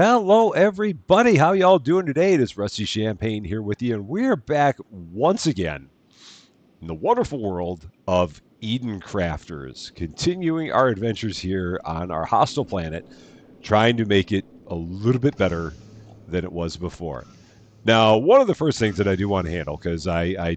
Hello, everybody. How y'all doing today? It is Rusty Champaign here with you, and we're back once again in the wonderful world of Eden Crafters, continuing our adventures here on our hostile planet, trying to make it a little bit better than it was before. Now, one of the first things that I do want to handle, because I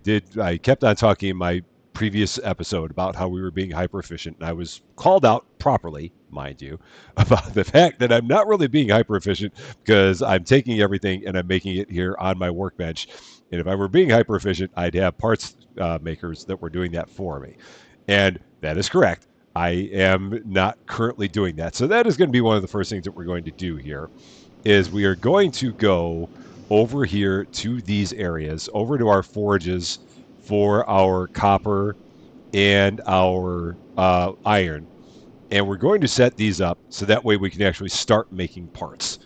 kept on talking in my previous episode about how we were being hyper efficient, and I was called out properly, mind you, about the fact that I'm not really being hyper efficient because I'm taking everything and I'm making it here on my workbench. And if I were being hyper efficient, I'd have parts makers that were doing that for me. And that is correct. I am not currently doing that. So that is going to be one of the first things that we're going to do here is we are going to go over here to these areas, over to our forages for our copper and our iron. And we're going to set these up so that way we can actually start making parts.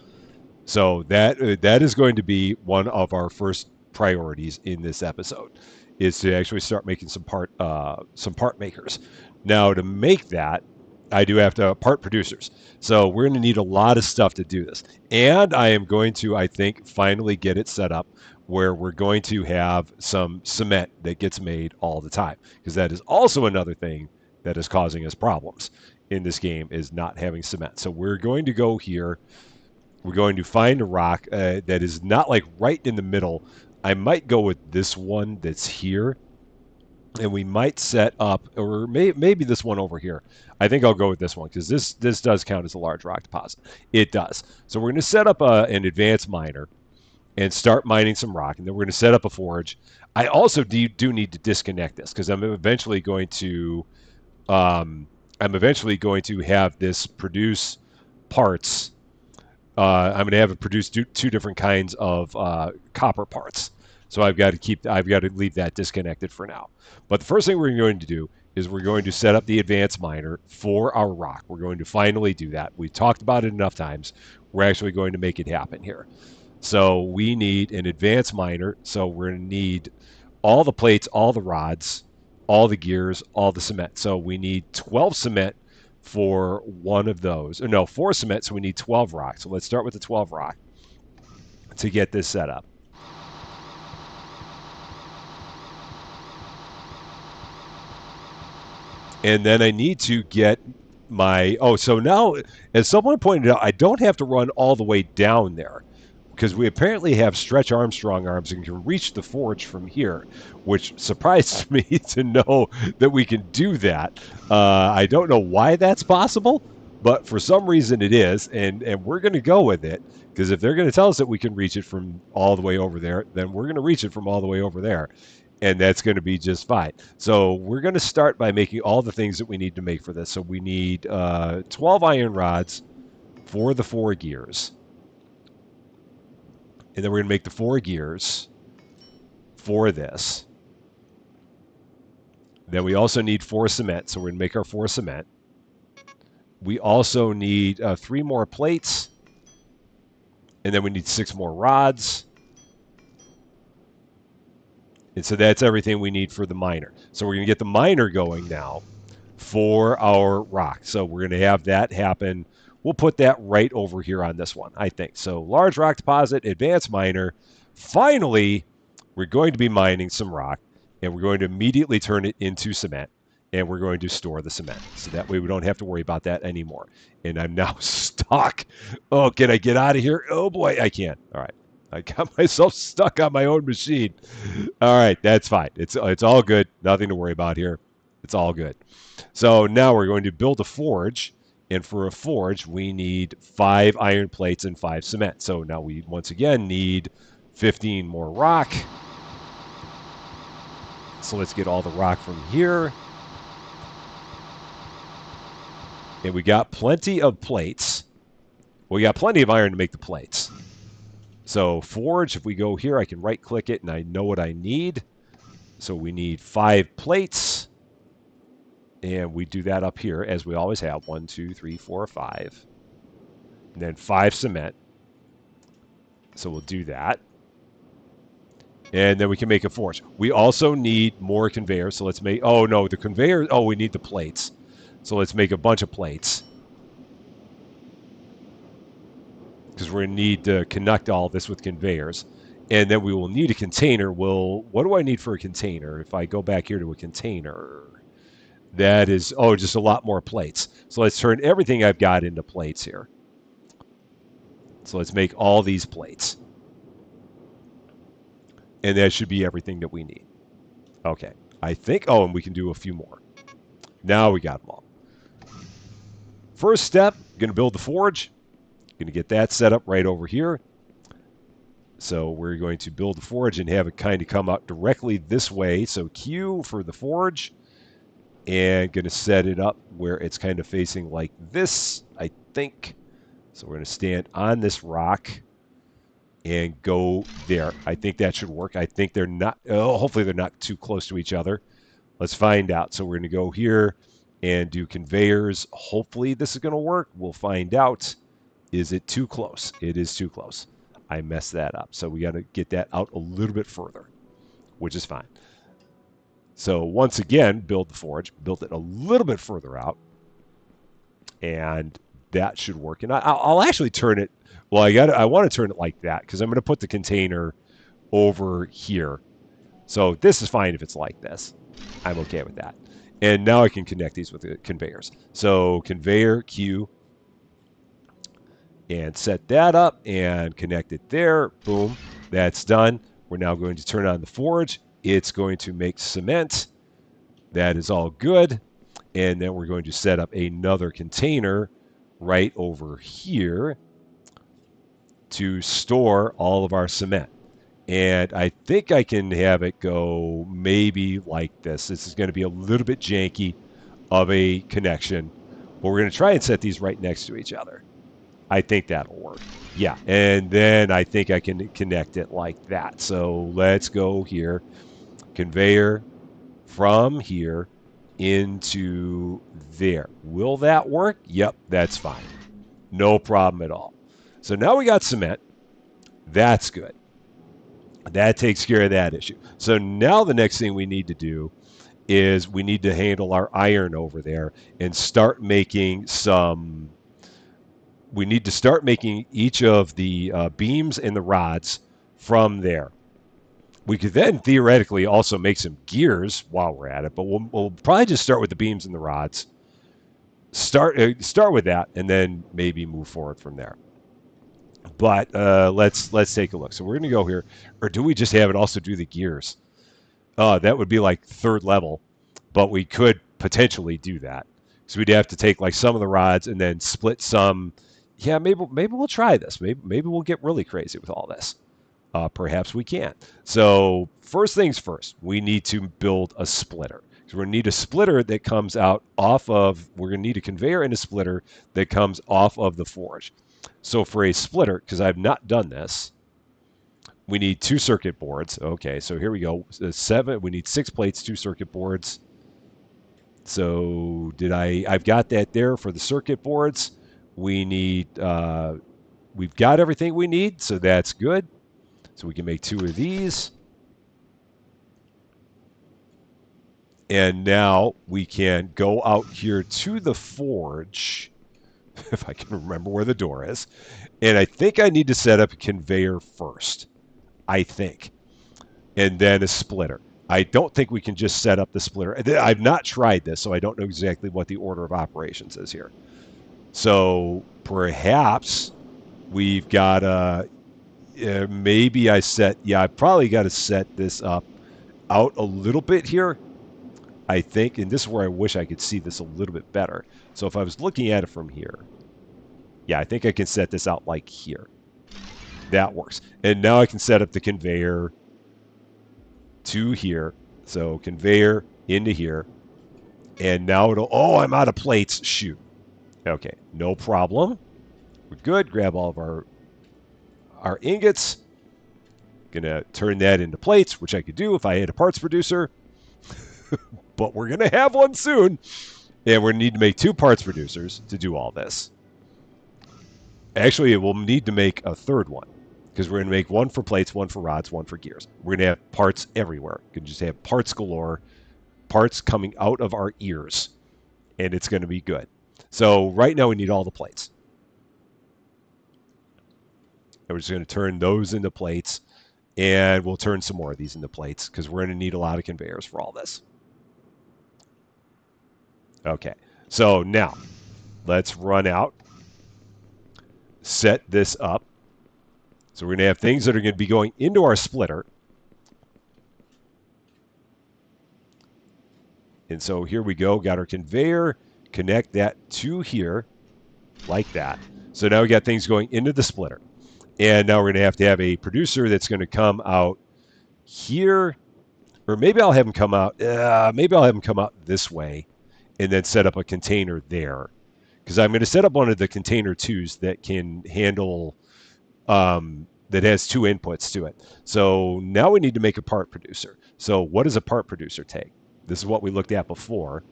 So that is going to be one of our first priorities in this episode, is to actually start making some part makers. Now, to make that, I do have to part producers. So we're going to need a lot of stuff to do this. And I am going to, I think, finally get it set up where we're going to have some cement that gets made all the time. Because that is also another thing that is causing us problems in this game, is not having cement. So we're going to go here. We're going to find a rock that is not like right in the middle. I might go with this one that's here. And we might set up, or maybe this one over here. I think I'll go with this one because this does count as a large rock deposit. It does. So we're going to set up an advanced miner and start mining some rock, and then we're going to set up a forge. I also do need to disconnect this because I'm eventually going to have this produce parts. I'm going to have it produce two different kinds of copper parts. So I've got to leave that disconnected for now. But the first thing we're going to do is we're going to set up the advanced miner for our rock. We're going to finally do that. We've talked about it enough times. We're actually going to make it happen here. So we need an advanced miner. So we're going to need all the plates, all the rods, all the gears, all the cement. So we need 12 cement for one of those. Or no, 4 cement, so we need 12 rock. So let's start with the 12 rock to get this set up. And then I need to get so now, as someone pointed out, I don't have to run all the way down there because we apparently have Stretch Armstrong arms and can reach the forge from here, which surprised me to know that we can do that. I don't know why that's possible, but for some reason it is, and we're going to go with it because if they're going to tell us that we can reach it from all the way over there, then we're going to reach it from all the way over there. And that's going to be just fine. So we're going to start by making all the things that we need to make for this. So we need 12 iron rods for the 4 gears. And then we're going to make the 4 gears for this. Then we also need 4 cement. So we're going to make our 4 cement. We also need 3 more plates. And then we need 6 more rods. And so that's everything we need for the miner. So we're going to get the miner going now for our rock. So we're going to have that happen. We'll put that right over here on this one, I think. So large rock deposit, advanced miner. Finally, we're going to be mining some rock, and we're going to immediately turn it into cement, and we're going to store the cement. So that way we don't have to worry about that anymore. And I'm now stuck. Oh, can I get out of here? Oh, boy, I can. All right. I got myself stuck on my own machine. All right, that's fine. It's all good. Nothing to worry about here. It's all good. So now we're going to build a forge, and for a forge, we need 5 iron plates and 5 cement. So now we once again need 15 more rock. So let's get all the rock from here. And we got plenty of plates. We got plenty of iron to make the plates. So forge, if we go here, I can right-click it, and I know what I need. So we need 5 plates. And we do that up here, as we always have. 1, 2, 3, 4, 5. And then 5 cement. So we'll do that. And then we can make a forge. We also need more conveyors. So let's make... Oh, no, the conveyor... Oh, we need the plates. So let's make a bunch of plates. because we're going to need to connect all this with conveyors. And then we will need a container. Well, what do I need for a container? If I go back here to a container, that is, oh, just a lot more plates. So let's turn everything I've got into plates here. So let's make all these plates. And that should be everything that we need. Okay. I think, oh, and we can do a few more. Now we got them all. First step, going to build the forge. Going to get that set up right over here. So we're going to build the forge and have it kind of come out directly this way. So Q for the forge. And going to set it up where it's kind of facing like this, I think. So we're going to stand on this rock and go there. I think that should work. I think they're not, hopefully they're not too close to each other. Let's find out. So we're going to go here and do conveyors. Hopefully this is going to work. We'll find out. Is it too close? It is too close. I messed that up. So we got to get that out a little bit further, which is fine. So once again, build the forge. Build it a little bit further out. And that should work. And I'll actually turn it, well, I want to turn it like that because I'm going to put the container over here. So this is fine if it's like this. I'm okay with that. And now I can connect these with the conveyors. So conveyor Q, and set that up and connect it there. Boom, that's done. We're now going to turn on the forge. It's going to make cement. That is all good. And then we're going to set up another container right over here to store all of our cement. And I think I can have it go maybe like this. This is going to be a little bit janky of a connection, but we're going to try and set these right next to each other. I think that'll work. Yeah, and then I think I can connect it like that. So let's go here. Conveyor from here into there. Will that work? Yep, that's fine. No problem at all. So now we got cement. That's good. That takes care of that issue. So now the next thing we need to do is we need to handle our iron over there and start making some... We need to start making each of the beams and the rods from there. We could then theoretically also make some gears while we're at it, but we'll probably just start with the beams and the rods. Start with that, and then maybe move forward from there. But let's take a look. So we're going to go here, or do we just have it also do the gears? That would be like third level, but we could potentially do that. So we'd have to take like some of the rods and then split some. Yeah, maybe we'll try this. Maybe we'll get really crazy with all this. Perhaps we can't. So first things first, we need to build a splitter. So we're going to need a splitter that comes out off of, we're going to need a conveyor and a splitter that comes off of the forge. So for a splitter, because I've not done this, we need 2 circuit boards. Okay, so here we go. We need 6 plates, 2 circuit boards. So I've got that there for the circuit boards. We need, we've got everything we need, so that's good. So we can make 2 of these. And now we can go out here to the forge, if I can remember where the door is. And I think I need to set up a conveyor first, I think. And then a splitter. I don't think we can just set up the splitter. I've not tried this, so I don't know exactly what the order of operations is here. So perhaps we've got maybe I probably got to set this up out a little bit here, I think. And this is where I wish I could see this a little bit better. So if I was looking at it from here, yeah, I think I can set this out like here. That works. And now I can set up the conveyor to here. So conveyor into here. And now oh, I'm out of plates. Shoot. Okay, no problem. We're good. Grab all of our ingots. Gonna turn that into plates, which I could do if I had a parts producer. But we're gonna have one soon. And we're gonna need to make 2 parts producers to do all this. Actually, we'll need to make a third one, because we're gonna make 1 for plates, 1 for rods, 1 for gears. We're gonna have parts everywhere. We can just have parts galore, parts coming out of our ears, and it's gonna be good. So right now we need all the plates. And we're just going to turn those into plates. And we'll turn some more of these into plates because we're going to need a lot of conveyors for all this. Okay, so now let's run out, set this up. So we're going to have things that are going to be going into our splitter. And so here we go, got our conveyor, connect that to here, like that. So now we got things going into the splitter. And now we're going to have a producer that's going to come out here, or maybe I'll have him come out, this way, and then set up a container there. Because I'm going to set up one of the container twos that can handle, that has two inputs to it. So now we need to make a part producer. So what does a part producer take? This is what we looked at before.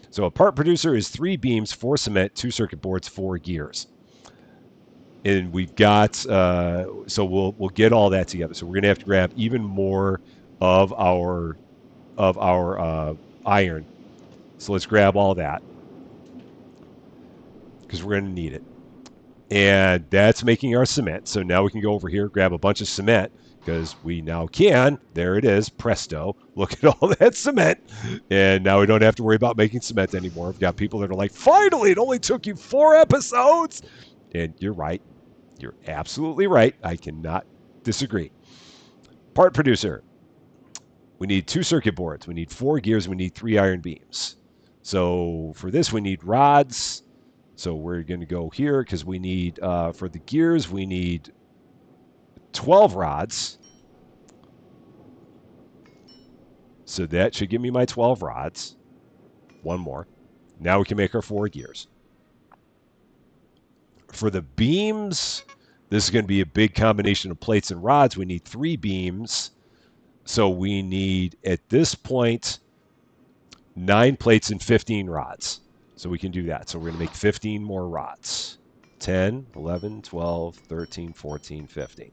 So a part producer is 3 beams, 4 cement, 2 circuit boards, 4 gears. And we've got, so we'll get all that together. So we're going to have to grab even more of our iron. So let's grab all that because we're going to need it. And that's making our cement. So now we can go over here, grab a bunch of cement because we now can. There it is. Presto. Look at all that cement. And now we don't have to worry about making cement anymore. We've got people that are like, finally, it only took you 4 episodes. And you're right. You're absolutely right. I cannot disagree. Part producer. We need 2 circuit boards. We need 4 gears. We need 3 iron beams. So for this, we need rods. So we're going to go here because we need, for the gears, we need 12 rods. So that should give me my 12 rods. One more. Now we can make our 4 gears. For the beams, this is going to be a big combination of plates and rods. We need 3 beams. So we need, at this point, 9 plates and 15 rods. So we can do that. So we're going to make 15 more rods. 10, 11, 12, 13, 14, 15.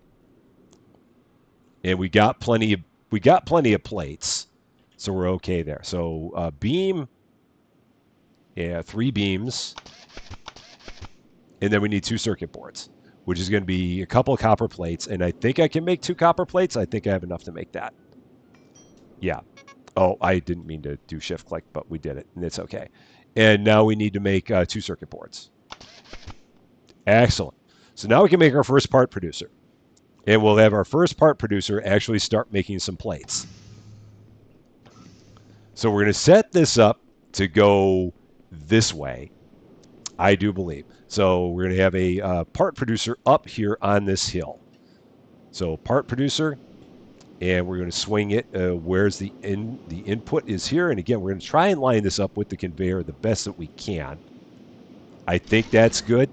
And we got plenty of plates. So we're okay there. So beam, 3 beams. And then we need 2 circuit boards, which is going to be a couple of copper plates. And I think I can make 2 copper plates. I think I have enough to make that. Yeah. Oh, I didn't mean to do shift click, but we did it, and it's okay. And now we need to make 2 circuit boards. Excellent. So now we can make our first part producer. And we'll have our first part producer actually start making some plates. So we're going to set this up to go this way, I do believe. So we're going to have a part producer up here on this hill. So part producer, and we're going to swing it where's the input is here. And again, we're going to try and line this up with the conveyor the best that we can. I think that's good.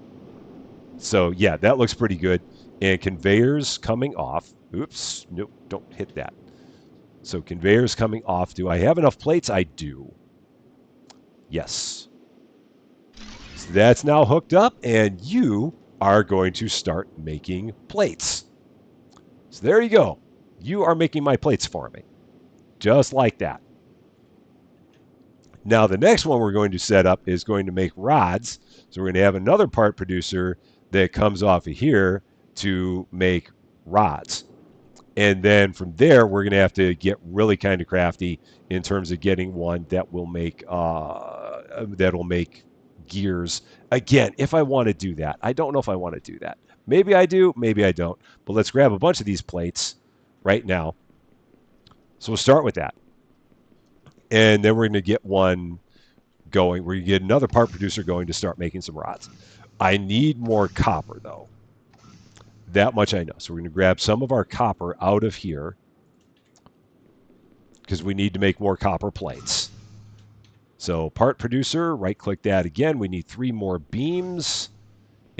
So yeah, that looks pretty good. And conveyors coming off. Oops, nope, don't hit that. So conveyors coming off. Do I have enough plates? I do. Yes. So that's now hooked up, and you are going to start making plates. So there you go. You are making my plates for me. Just like that. Now the next one we're going to set up is going to make rods. So we're going to have another part producer that comes off of here to make rods. And then from there, we're going to have to get really kind of crafty in terms of getting one that will make gears. Again, if I want to do that. I don't know if I want to do that. Maybe I do, maybe I don't. But let's grab a bunch of these plates right now. So we'll start with that. And then we're going to get one going. We're going to get another part producer going to start making some rods. I need more copper, though. That much I know. So we're going to grab some of our copper out of here because we need to make more copper plates. So part producer, right-click that again. We need 3 more beams.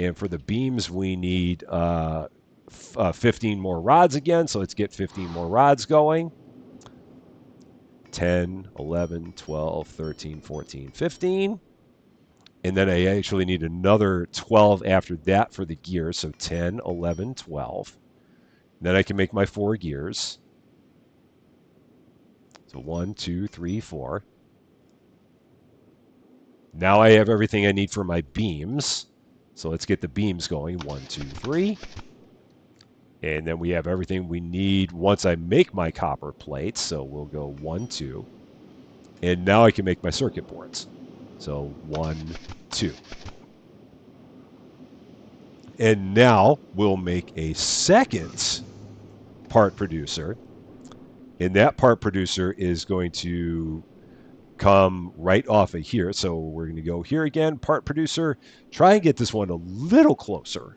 And for the beams, we need 15 more rods again. So let's get 15 more rods going. 10, 11, 12, 13, 14, 15. And then I actually need another 12 after that for the gears. So 10, 11, 12. And then I can make my 4 gears. So 1, 2, 3, 4. Now I have everything I need for my beams. So let's get the beams going. 1, 2, 3. And then we have everything we need once I make my copper plates. So we'll go 1, 2. And now I can make my circuit boards. So 1, 2. And now we'll make a second part producer. And that part producer is going to come right off of here. So we're going to go here again, part producer. Try and get this one a little closer,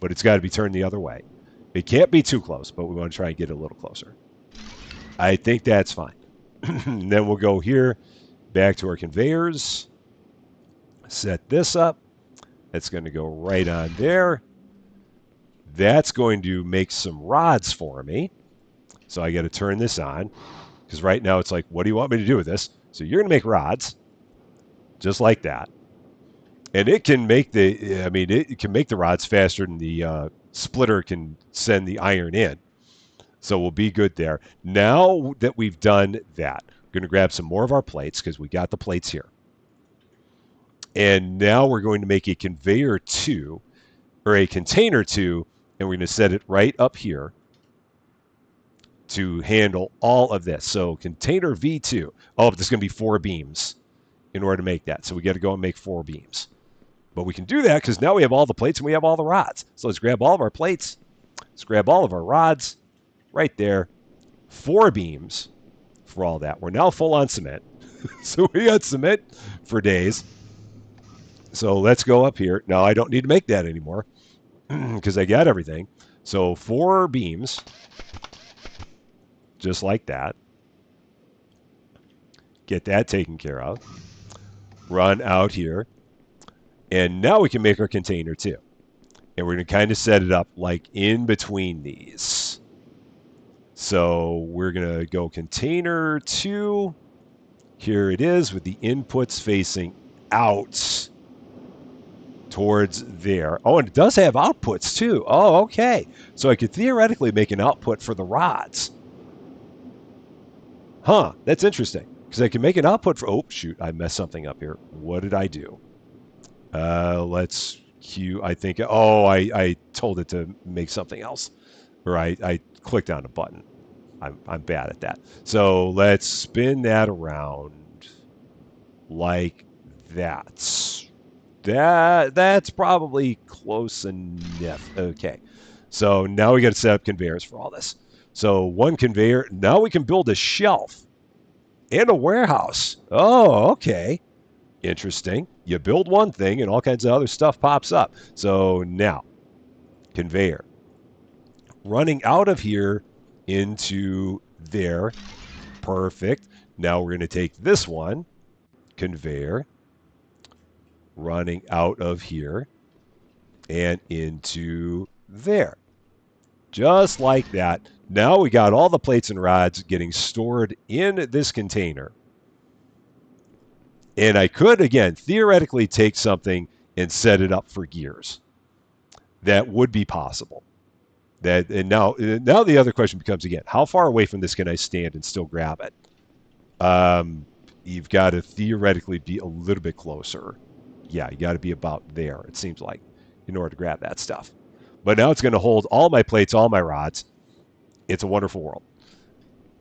but it's got to be turned the other way. It can't be too close, but we want to try and get it a little closer. I think that's fine. Then we'll go here, back to our conveyors. Set this up. That's going to go right on there. That's going to make some rods for me. So I got to turn this on, because right now it's like, what do you want me to do with this? So you're going to make rods, just like that. And it can make it can make the rods faster than the splitter can send the iron in. So we'll be good there. Now that we've done that, we're going to grab some more of our plates, because we got the plates here. And now we're going to make a conveyor 2, or a container 2, and we're going to set it right up here to handle all of this. So container V2. Oh, but there's going to be 4 beams in order to make that. So we got to go and make 4 beams. But we can do that because now we have all the plates and we have all the rods. So let's grab all of our plates. Let's grab all of our rods right there. 4 beams for all that. We're now full on cement. So we got cement for days. So let's go up here. Now I don't need to make that anymore because I got everything. So 4 beams. Just like that. Get that taken care of. Run out here. And now we can make our container 2. And we're going to kind of set it up like in between these. So we're going to go container 2. Here it is with the inputs facing out towards there. Oh, and it does have outputs too. Oh, okay. So I could theoretically make an output for the rods. Huh, that's interesting. Because I can make an output for... Oh, shoot, I messed something up here. What did I do? Let's queue... I think... Oh, I told it to make something else. Or I clicked on a button. I'm bad at that. So let's spin that around like that. That's probably close enough. Okay. So now we got to set up conveyors for all this. So 1 conveyor. Now we can build a shelf and a warehouse. Oh, okay. Interesting. You build one thing and all kinds of other stuff pops up. So now, conveyor. Running out of here into there. Perfect. Now we're going to take this one, conveyor, running out of here and into there. Just like that. Now we got all the plates and rods getting stored in this container. And I could, again, theoretically take something and set it up for gears. That would be possible. And now the other question becomes, again, how far away from this can I stand and still grab it? You've got to theoretically be a little bit closer. Yeah, you got to be about there, it seems like, in order to grab that stuff. But now it's going to hold all my plates, all my rods. It's a wonderful world.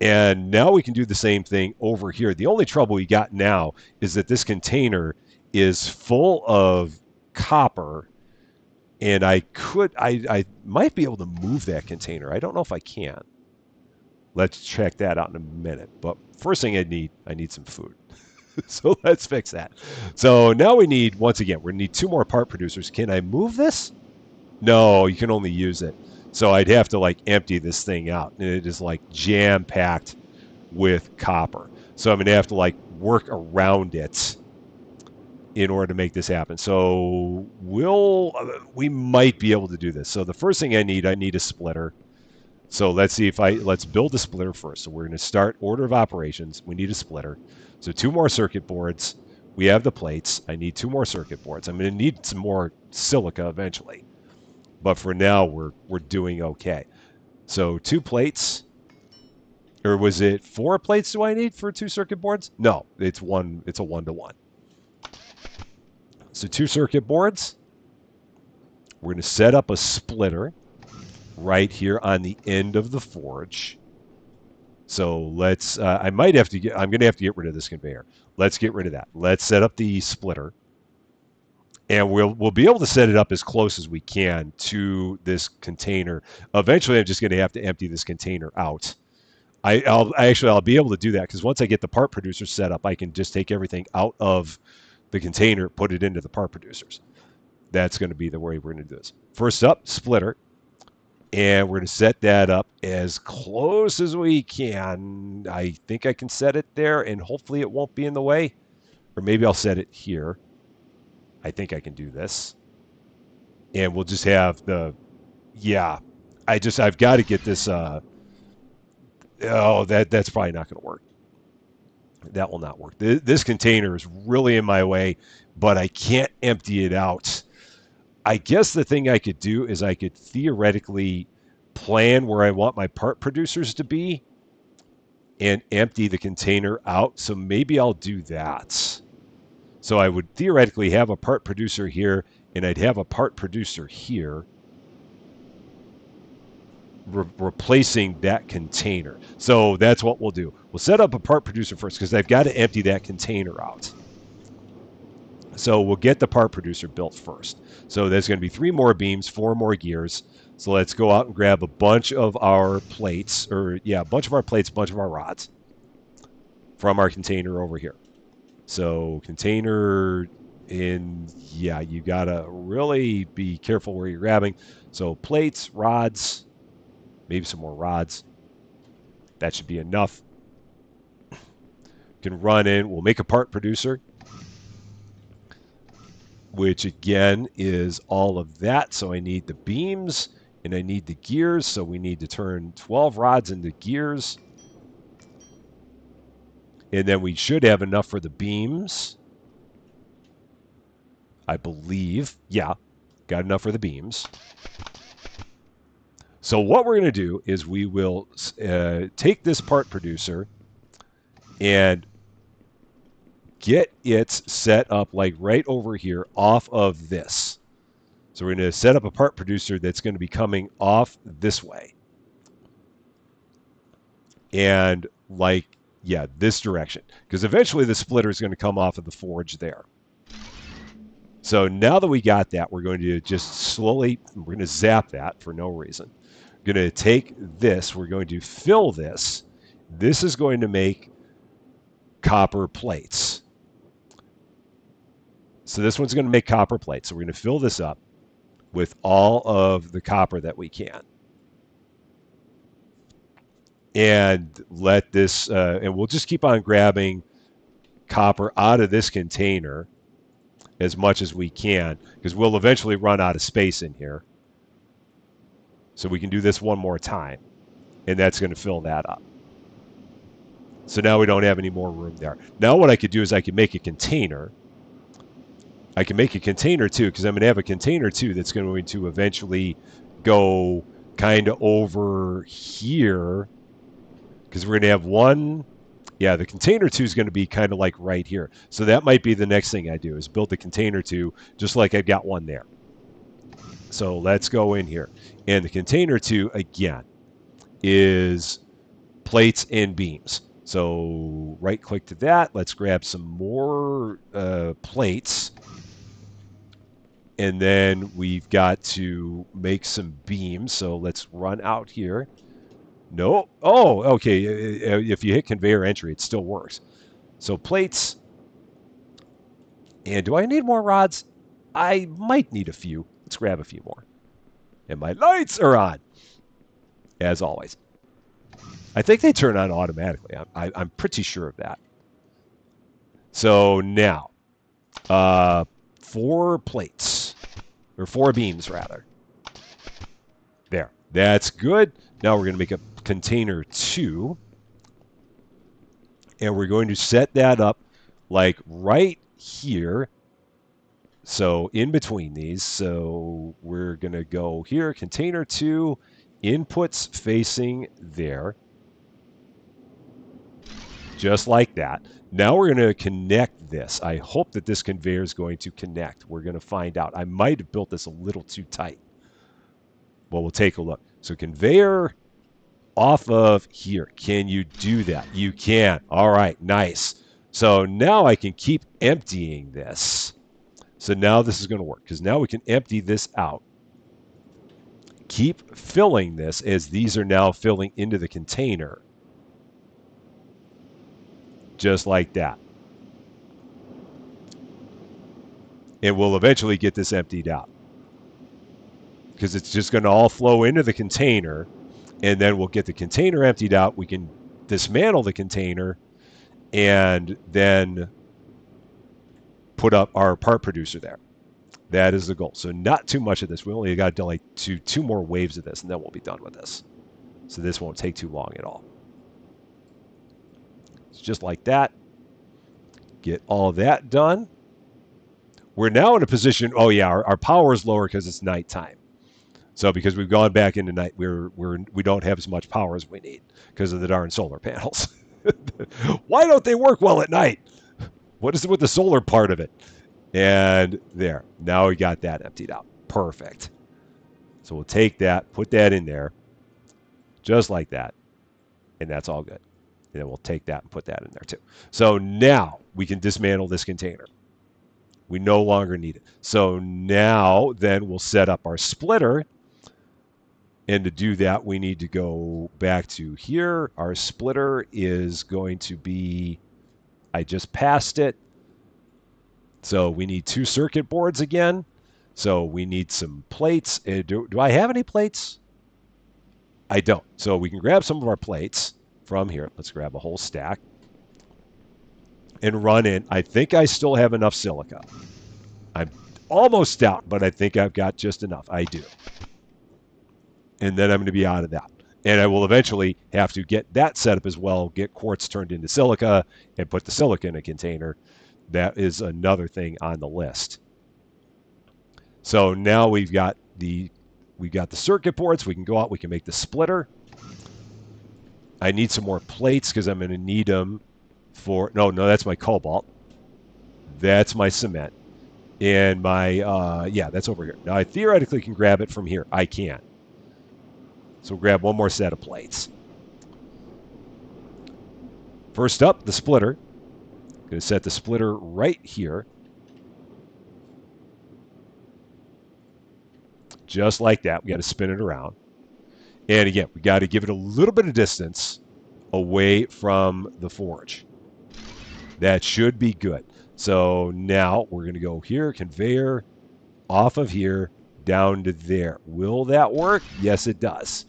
And now we can do the same thing over here. The only trouble we got now is that this container is full of copper. And I might be able to move that container. I don't know if I can. Let's check that out in a minute. But first thing I need some food. So let's fix that. So now we need, once again, we're going to need 2 more part producers. Can I move this? No, you can only use it. So I'd have to like empty this thing out. And it is like jam-packed with copper. So I'm going to have to like work around it in order to make this happen. So we might be able to do this. So the first thing I need a splitter. So let's see let's build a splitter first. So we're going to start order of operations. We need a splitter. So 2 more circuit boards. We have the plates. I need 2 more circuit boards. I'm going to need some more silica eventually. But for now, we're doing okay. So 2 plates. Or was it 4 plates do I need for 2 circuit boards? No, it's a 1-to-1. So 2 circuit boards. We're going to set up a splitter. right here on the end of the forge. So let's, I might have to get, I'm going to have to get rid of this conveyor. Let's get rid of that. Let's set up the splitter. And we'll be able to set it up as close as we can to this container. Eventually, I'm just going to have to empty this container out. I'll be able to do that because once I get the part producer set up, I can just take everything out of the container, put it into the part producers. That's going to be the way we're going to do this. First up, splitter. And we're going to set that up as close as we can. I think I can set it there, and hopefully it won't be in the way. Or maybe I'll set it here. I think I can do this. And we'll just have the, yeah, I've got to get this, that's probably not going to work. That will not work. This container is really in my way, but I can't empty it out. I guess the thing I could do is I could theoretically plan where I want my part producers to be and empty the container out. So maybe I'll do that. So I would theoretically have a part producer here, and I'd have a part producer here, replacing that container. So that's what we'll do. We'll set up a part producer first because I've got to empty that container out. So we'll get the part producer built first. So there's going to be 3 more beams, 4 more gears. So let's go out and grab a bunch of our plates, a bunch of our plates, a bunch of our rods from our container over here. So container you got to really be careful where you're grabbing. So plates, rods, maybe some more rods. That should be enough. Can run in. We'll make a part producer, which again is all of that. So I need the beams and I need the gears. So we need to turn 12 rods into gears. And then we should have enough for the beams. I believe. Yeah, got enough for the beams. So what we're going to do is we will take this part producer and get it set up like right over here off of this. So we're going to set up a part producer that's going to be coming off this way. And this direction. Because eventually the splitter is going to come off of the forge there. So now that we got that, we're going to just slowly, we're going to zap that for no reason. We're going to take this, we're going to fill this. This is going to make copper plates. So this one's going to make copper plates. So we're going to fill this up with all of the copper that we can. And let this, and we'll just keep on grabbing copper out of this container as much as we can, because we'll eventually run out of space in here. So we can do this one more time, and that's going to fill that up. So now we don't have any more room there. Now what I could do is I could make a container. I can make a container too, because I'm going to have a container too that's going to eventually go kind of over here, because we're going to have one. Yeah, the container 2 is going to be kind of like right here. So that might be the next thing I do is build the container 2 just like I've got one there. So let's go in here. And the container 2, again, is plates and beams. So right-click to that. Let's grab some more plates. And then we've got to make some beams. So let's run out here. No. Oh, okay. If you hit conveyor entry, it still works. So plates. And do I need more rods? I might need a few. Let's grab a few more. And my lights are on, as always. I think they turn on automatically. I'm pretty sure of that. So now, 4 plates, or 4 beams, rather. There. That's good. Now we're going to make a container 2, and we're going to set that up like right here, so in between these. So we're going to go here, container 2, inputs facing there, just like that. Now we're going to connect this. I hope that this conveyor is going to connect. We're going to find out. I might have built this a little too tight. Well, we'll take a look. So conveyor off of here. Can you do that? You can. All right, nice. So now I can keep emptying this. So now this is going to work because now we can empty this out. Keep filling this as these are now filling into the container. Just like that. And we'll eventually get this emptied out because it's just going to all flow into the container, and then we'll get the container emptied out. We can dismantle the container and then put up our part producer there. That is the goal. So not too much of this. We only got to do like two more waves of this, and then we'll be done with this. So this won't take too long at all. It's just like that. Get all that done. We're now in a position, oh yeah, our power is lower because it's nighttime. So because we've gone back into night, we don't have as much power as we need because of the darn solar panels. Why don't they work well at night? What is it with the solar part of it? And there, now we got that emptied out. Perfect. So we'll take that, put that in there, just like that, and that's all good. And then we'll take that and put that in there too. So now we can dismantle this container. We no longer need it. So now then we'll set up our splitter. And to do that, we need to go back to here. Our splitter is going to be, I just passed it. So we need 2 circuit boards again. So we need some plates. Do I have any plates? I don't. So we can grab some of our plates from here. Let's grab a whole stack and run in. I think I still have enough silica. I'm almost out, but I think I've got just enough. I do. And then I'm going to be out of that. And I will eventually have to get that set up as well, get quartz turned into silica, and put the silica in a container. That is another thing on the list. So now we've got the circuit boards. We can go out. We can make the splitter. I need some more plates because I'm going to need them for... No, that's my cobalt. That's my cement. And my... yeah, that's over here. Now, I theoretically can grab it from here. I can. So grab one more set of plates. First up, the splitter. Going to set the splitter right here. Just like that. We got to spin it around. And again, we got to give it a little bit of distance away from the forge. That should be good. So now we're going to go here, conveyor, off of here, down to there. Will that work? Yes, it does.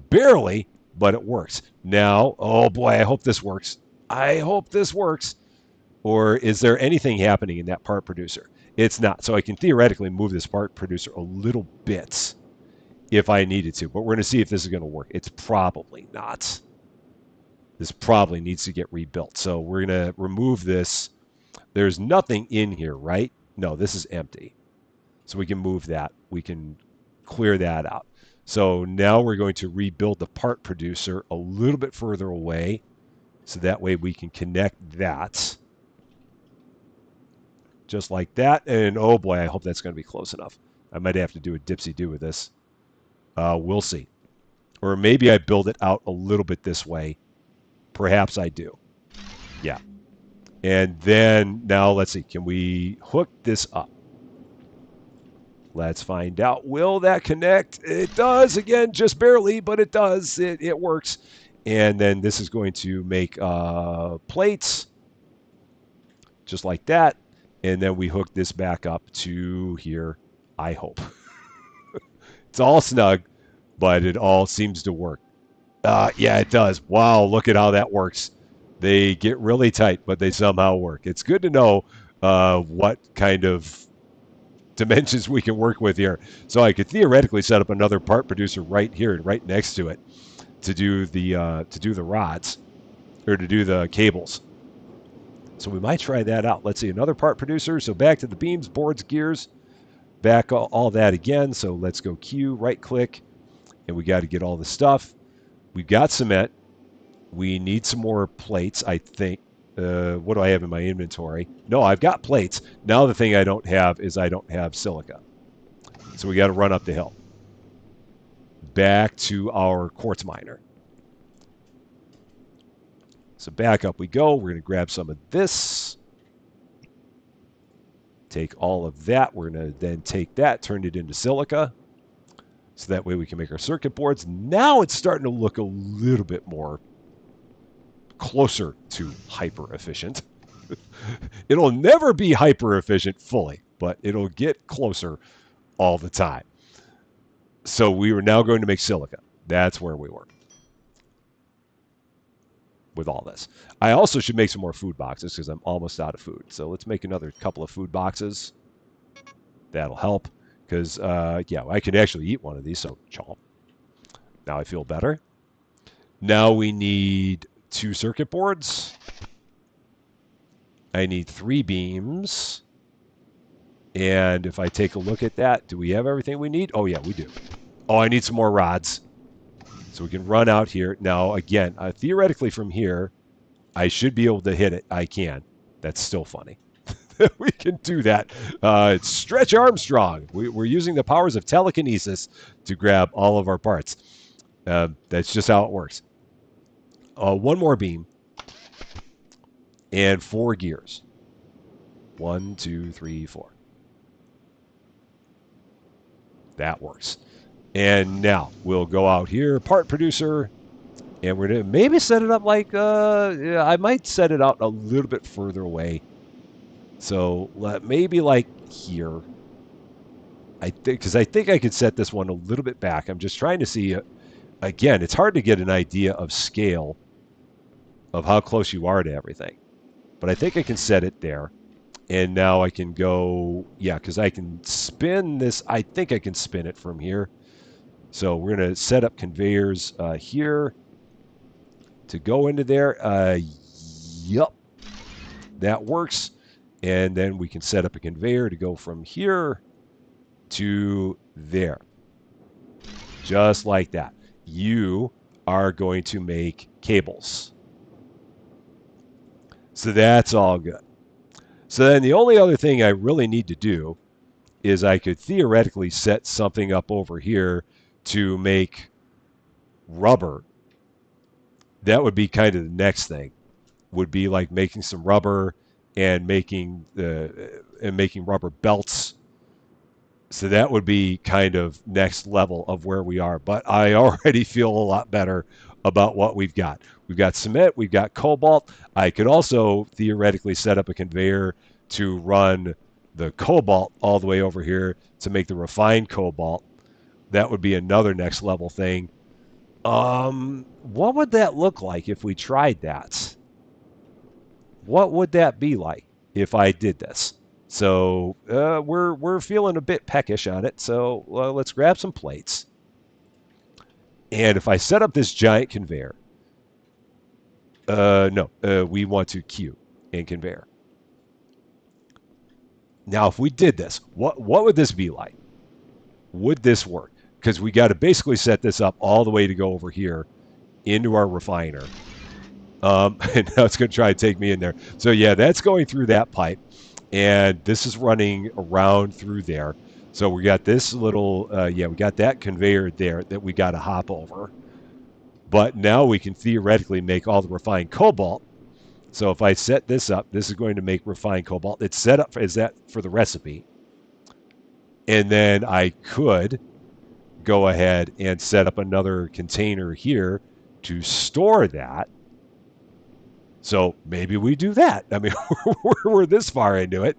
Barely, but it works. Now, oh boy, I hope this works. I hope this works. Or is there anything happening in that part producer? It's not. So I can theoretically move this part producer a little bit if I needed to. But we're going to see if this is going to work. It's probably not. This probably needs to get rebuilt. So we're going to remove this. There's nothing in here, right? No, this is empty. So we can move that. We can clear that out. So now we're going to rebuild the part producer a little bit further away. So that way we can connect that. Just like that. And oh boy, I hope that's going to be close enough. I might have to do a dipsy-do with this. We'll see. Or maybe I build it out a little bit this way. Perhaps I do. Yeah. And then now let's see. Can we hook this up? Let's find out. Will that connect? It does. Again, just barely, but it does. It works. And then this is going to make plates. Just like that. And then we hook this back up to here, I hope. It's all snug, but it all seems to work. Yeah, it does. Wow, look at how that works. They get really tight, but they somehow work. It's good to know what kind of dimensions we can work with here. So I could theoretically set up another part producer right here and right next to it to do the rods or to do the cables. So we might try that out. Let's see, another part producer. So back to the beams, boards, gears, back all that again. So let's go Q, right click, and we got to get all the stuff. We've got cement. We need some more plates, I think. What do I have in my inventory? No, I've got plates. Now the thing I don't have is I don't have silica. So we got to run up the hill. back to our quartz miner. So back up we go. We're going to grab some of this. Take all of that. We're going to then take that, turn it into silica. So that way we can make our circuit boards. Now it's starting to look a little bit more closer to hyper efficient. It'll never be hyper efficient fully, but it'll get closer all the time. So we are now going to make silica. That's where we were with all this. I also should make some more food boxes because I'm almost out of food. So let's make another couple of food boxes. That'll help because, yeah, I can actually eat one of these. So chomp. Now I feel better. Now we need 2 circuit boards. I need 3 beams. And if I take a look at that, do we have everything we need? Oh, yeah, we do. Oh, I need some more rods. So we can run out here. Now, again, theoretically from here, I should be able to hit it. I can. That's still funny. We can do that. It's Stretch Armstrong. We're using the powers of telekinesis to grab all of our parts. That's just how it works. 1 more beam. And 4 gears. 1, 2, 3, 4. That works. And now we'll go out here, part producer, and we're going to maybe set it up like, I might set it out a little bit further away. So maybe like here. Because I think I could set this one a little bit back. I'm just trying to see, again, it's hard to get an idea of scale of how close you are to everything. But I think I can set it there. And now I can go, yeah, because I can spin this. I think I can spin it from here. So we're going to set up conveyors here to go into there. Yup, that works. And then we can set up a conveyor to go from here to there. Just like that. You are going to make cables. So that's all good. So then the only other thing I really need to do is I could theoretically set something up over here to make rubber. That would be kind of the next thing. Would be like making some rubber and making rubber belts. So that would be kind of next level of where we are. But I already feel a lot better about what we've got. We've got cement, we've got cobalt. I could also theoretically set up a conveyor to run the cobalt all the way over here to make the refined cobalt. That would be another next level thing. What would that look like if we tried that? What would that be like if I did this? So we're feeling a bit peckish on it. So let's grab some plates. And if I set up this giant conveyor, we want to queue and conveyor. Now, if we did this, what would this be like? Would this work? Because we got to basically set this up all the way to go over here into our refiner. And now it's going to try to take me in there. So yeah, that's going through that pipe. And this is running around through there. So we got this little, we got that conveyor there that we got to hop over. But now we can theoretically make all the refined cobalt. So if I set this up, this is going to make refined cobalt. It's set up as that for the recipe. And then I could go ahead and set up another container here to store that. So maybe we do that. I mean, we're this far into it.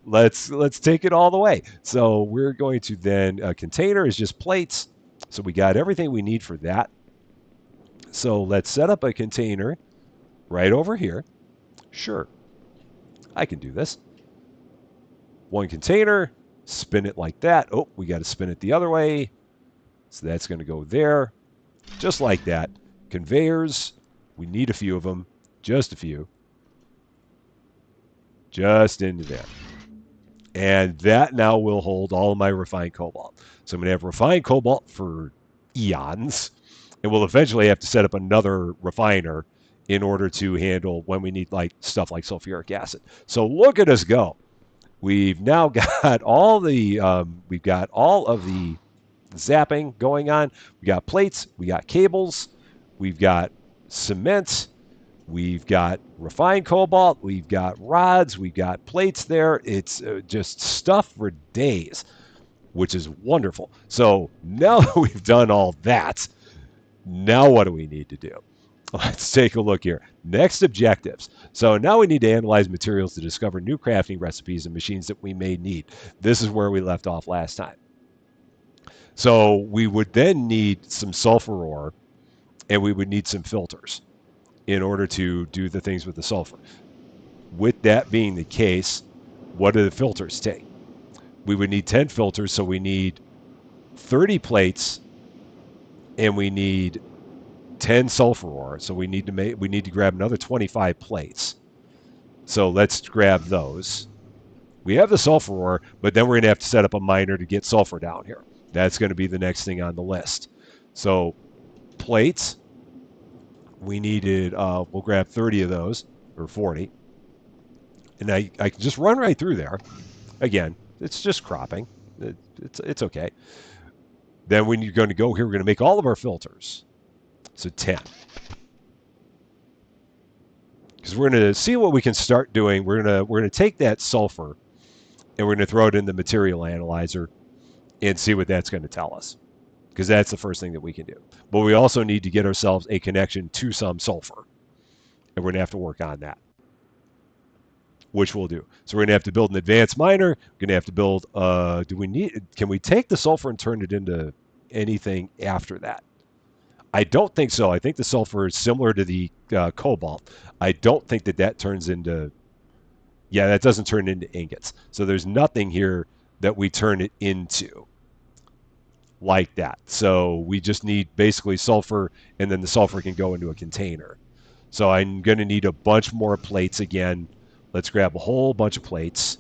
Let's take it all the way. So we're going to then, a container is just plates. So we got everything we need for that. So let's set up a container right over here. Sure, I can do this. One container, spin it like that. Oh, we got to spin it the other way. So that's going to go there. Just like that. Conveyors, we need a few of them. Just a few. Just into there. And that now will hold all of my refined cobalt. So I'm going to have refined cobalt for eons. And we'll eventually have to set up another refiner in order to handle when we need like stuff like sulfuric acid. So look at us go. We've now got all the zapping going on. We got plates, we got cables, we've got cement, we've got refined cobalt, we've got rods, we've got plates there. It's just stuff for days, which is wonderful. So now that we've done all that, now what do we need to do? Let's take a look here. Next objectives. So now we need to analyze materials to discover new crafting recipes and machines that we may need. This is where we left off last time. So we would then need some sulfur ore, and we would need some filters in order to do the things with the sulfur. With that being the case, what do the filters take? We would need 10 filters, so we need 30 plates, and we need 10 sulfur ore. So we need to grab another 25 plates. So let's grab those. We have the sulfur ore, but then we're going to have to set up a miner to get sulfur down here. That's going to be the next thing on the list. So plates, we needed, we'll grab 30 of those, or 40. And I can just run right through there. Again, it's just cropping. It's okay. Then when you're going to go here, we're going to make all of our filters. So 10. Because we're going to see what we can start doing. We're going to take that sulfur and we're going to throw it in the material analyzer and see what that's going to tell us. Because that's the first thing that we can do. But we also need to get ourselves a connection to some sulfur. And we're going to have to work on that, which we'll do. So we're going to have to build an advanced miner. We're going to have to build, can we take the sulfur and turn it into anything after that? I don't think so. I think the sulfur is similar to the cobalt. I don't think that turns into, that doesn't turn into ingots. So there's nothing here that we turn it into like that. So we just need basically sulfur, and then the sulfur can go into a container. So I'm going to need a bunch more plates again. Let's grab a whole bunch of plates.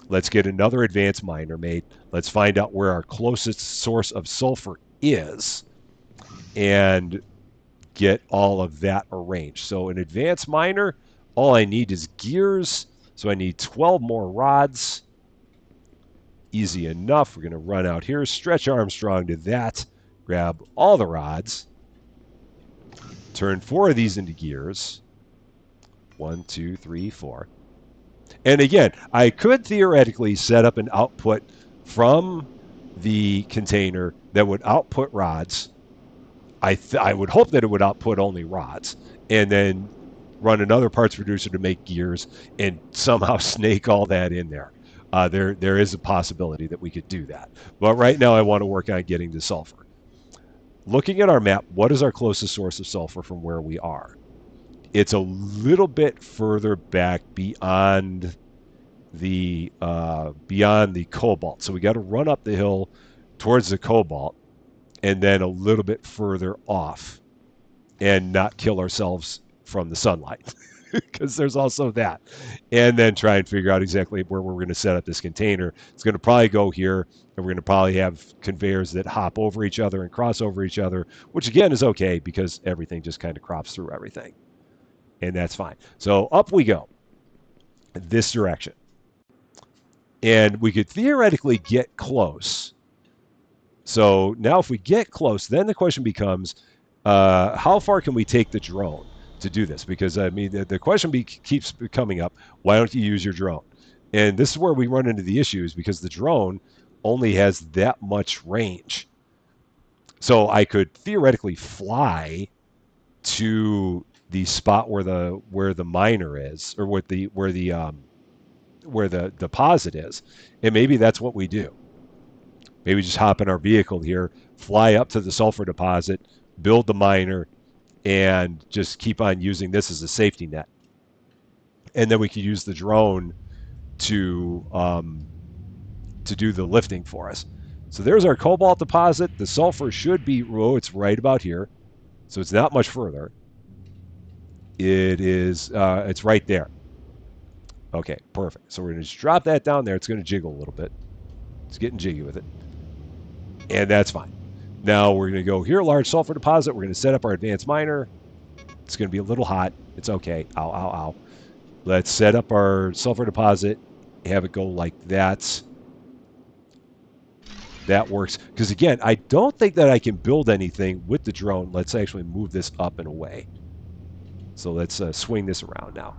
Let's get another advanced miner made. Let's find out where our closest source of sulfur is and get all of that arranged. So an advanced miner, all I need is gears. So I need 12 more rods. Easy enough. We're going to run out here, stretch Armstrong to that, grab all the rods, turn 4 of these into gears. 1, 2, 3, 4. And again, I could theoretically set up an output from the container that would output rods. I would hope that it would output only rods, and then run another parts producer to make gears and somehow snake all that in there. There is a possibility that we could do that. But right now I want to work on getting the sulfur. Looking at our map, what is our closest source of sulfur from where we are? It's a little bit further back beyond the cobalt. So we got to run up the hill towards the cobalt, and then a little bit further off, and not kill ourselves from the sunlight, because there's also that. And then try and figure out exactly where we're going to set up this container. It's going to probably go here, and we're going to probably have conveyors that hop over each other and cross over each other, which again is okay because everything just kind of crops through everything. And that's fine. So up we go, this direction. And we could theoretically get close. So now if we get close, then the question becomes, how far can we take the drone to do this? Because, I mean, the question keeps coming up, why don't you use your drone? And this is where we run into the issues, because the drone only has that much range. So I could theoretically fly to the spot where the miner is, or where the deposit is, and maybe that's what we do. Maybe just hop in our vehicle here, fly up to the sulfur deposit, build the miner, and just keep on using this as a safety net. And then we could use the drone to do the lifting for us. So there's our cobalt deposit. The sulfur should be, it's right about here. So it's not much further. It's right there. Okay, perfect. So we're going to just drop that down there. It's going to jiggle a little bit. It's getting jiggy with it. And that's fine. Now we're going to go here, large sulfur deposit. We're going to set up our advanced miner. It's going to be a little hot. It's okay. Ow, ow, ow. Let's set up our sulfur deposit. Have it go like that. That works. Because again, I don't think that I can build anything with the drone. Let's actually move this up and away. So let's swing this around now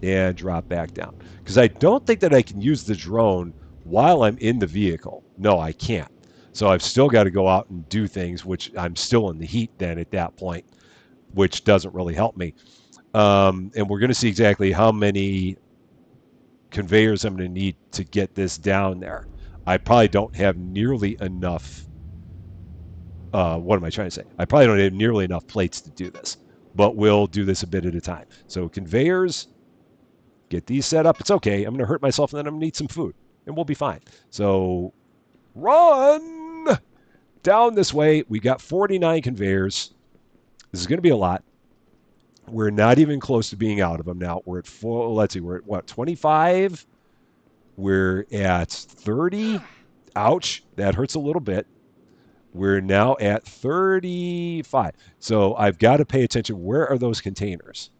and drop back down. Because I don't think that I can use the drone while I'm in the vehicle. No, I can't. So I've still got to go out and do things, which I'm still in the heat then at that point, which doesn't really help me. And we're going to see exactly how many conveyors I'm going to need to get this down there. I probably don't have nearly enough. What am I trying to say? I probably don't have nearly enough plates to do this, but we'll do this a bit at a time. So conveyors, get these set up. It's okay. I'm going to hurt myself and then I'm going to need some food and we'll be fine. So run down this way. We got 49 conveyors. This is going to be a lot. We're not even close to being out of them now. We're at full. Let's see. We're at what? 25. We're at 30. Ouch. That hurts a little bit. We're now at 35. So I've got to pay attention. Where are those containers?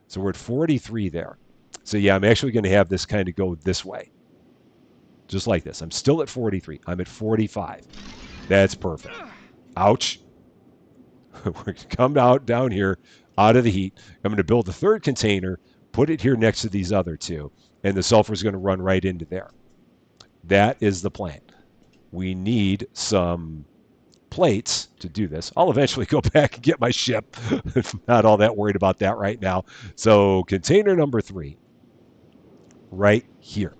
So we're at 43 there. So yeah, I'm actually going to have this kind of go this way. Just like this. I'm still at 43. I'm at 45. That's perfect. Ouch. We're going to come out down here out of the heat. I'm going to build the third container, put it here next to these other two, and the sulfur is going to run right into there. That is the plan. We need some plates to do this. I'll eventually go back and get my ship. Not all that worried about that right now. So container number 3, right here,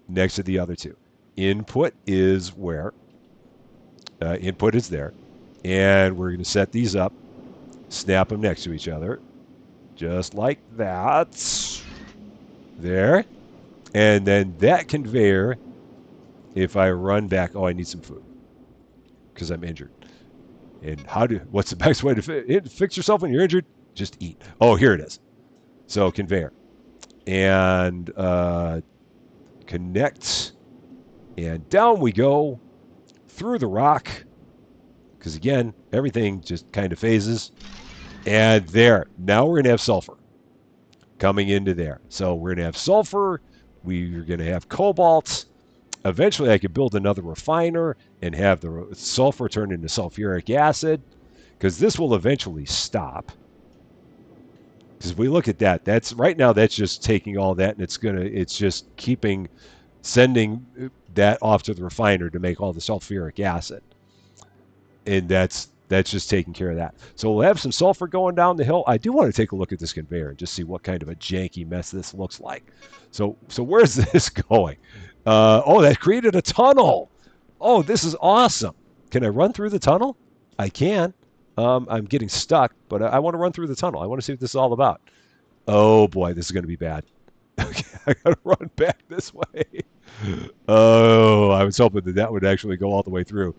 next to the other two. Input is where? Input is there. And we're going to set these up, snap them next to each other, just like that. There. And then that conveyor, if I run back, oh, I need some food because I'm injured. And what's the best way to fix yourself when you're injured? Just eat. Oh, here it is. So conveyor. And connect. And down we go through the rock. Because again, everything just kind of phases. And there. Now we're going to have sulfur coming into there. So we're going to have sulfur. We're going to have cobalt. Eventually, I could build another refiner and have the sulfur turn into sulfuric acid, because this will eventually stop. Because if we look at that, that's right now that's just taking all that and it's just sending that off to the refiner to make all the sulfuric acid, and that's just taking care of that. So we'll have some sulfur going down the hill. I do want to take a look at this conveyor and just see what kind of a janky mess this looks like. So where's this going? Oh, that created a tunnel. Oh, this is awesome. Can I run through the tunnel? I can. I'm getting stuck, but I want to run through the tunnel. I want to see what this is all about. Oh, boy, this is going to be bad. Okay, I got to run back this way. Oh, I was hoping that would actually go all the way through.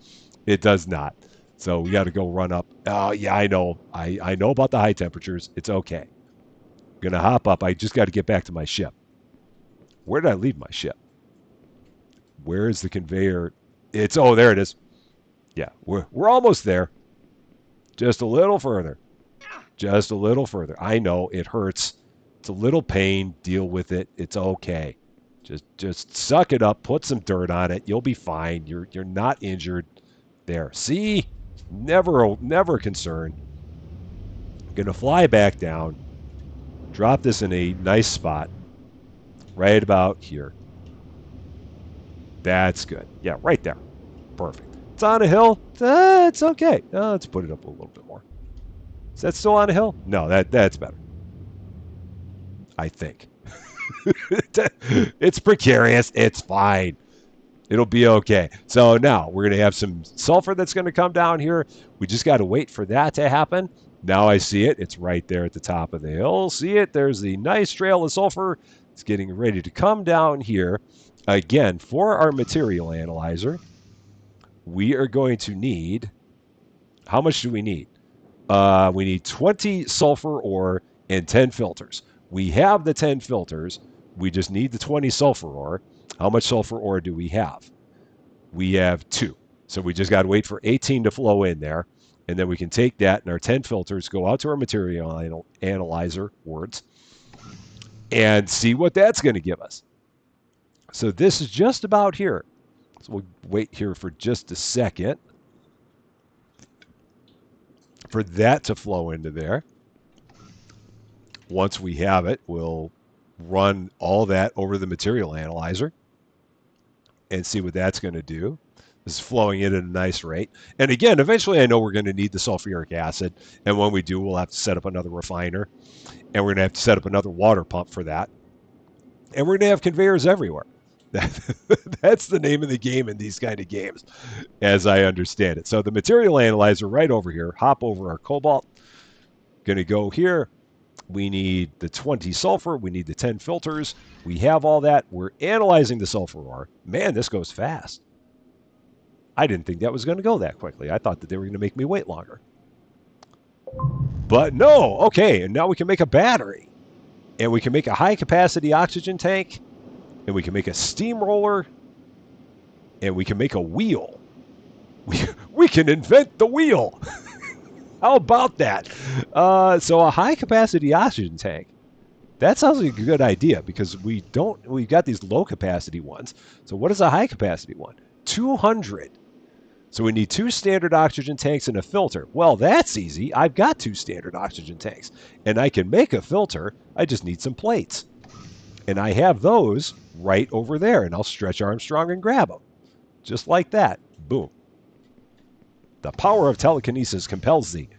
It does not. So we got to go run up. Oh, yeah, I know. I know about the high temperatures. It's okay. I'm going to hop up. I just got to get back to my ship. Where did I leave my ship? Where is the conveyor? Oh, there it is. Yeah, we're almost there. Just a little further. Just a little further. I know it hurts. It's a little pain. Deal with it. It's okay. Just suck it up. Put some dirt on it. You'll be fine. You're not injured. There. See? Never a concern. I'm gonna fly back down. Drop this in a nice spot. Right about here. That's good. Yeah, right there. Perfect. It's on a hill. It's okay. Let's put it up a little bit more. Is that still on a hill? No, that's better. I think. It's precarious. It's fine. It'll be okay. So now we're going to have some sulfur that's going to come down here. We just got to wait for that to happen. Now I see it. It's right there at the top of the hill. See it? There's the nice trail of sulfur. It's getting ready to come down here. Again, for our material analyzer, we are going to need, how much do we need? We need 20 sulfur ore and 10 filters. We have the 10 filters. We just need the 20 sulfur ore. How much sulfur ore do we have? We have 2. So we just got to wait for 18 to flow in there. And then we can take that and our 10 filters, go out to our material analyzer, words, and see what that's going to give us. So this is just about here. So we'll wait here for just a second for that to flow into there. Once we have it, we'll run all that over the material analyzer and see what that's going to do. This is flowing in at a nice rate. And again, eventually I know we're going to need the sulfuric acid. And when we do, we'll have to set up another refiner. And we're going to have to set up another water pump for that. And we're going to have conveyors everywhere. That's the name of the game in these kind of games, as I understand it. So the material analyzer right over here, hop over our cobalt. Going to go here. We need the 20 sulfur. We need the 10 filters. We have all that. We're analyzing the sulfur ore. Man, this goes fast. I didn't think that was going to go that quickly. I thought that they were going to make me wait longer. But no. Okay, and now we can make a battery. And we can make a high-capacity oxygen tank. And we can make a steamroller. And we can make a wheel. We can invent the wheel. How about that? So a high-capacity oxygen tank. That sounds like a good idea because we've got these low-capacity ones. So what is a high-capacity one? 200. So we need 2 standard oxygen tanks and a filter. Well, that's easy. I've got 2 standard oxygen tanks. And I can make a filter. I just need some plates. And I have those right over there. And I'll stretch Armstrong and grab them. Just like that. Boom. The power of telekinesis compels thee.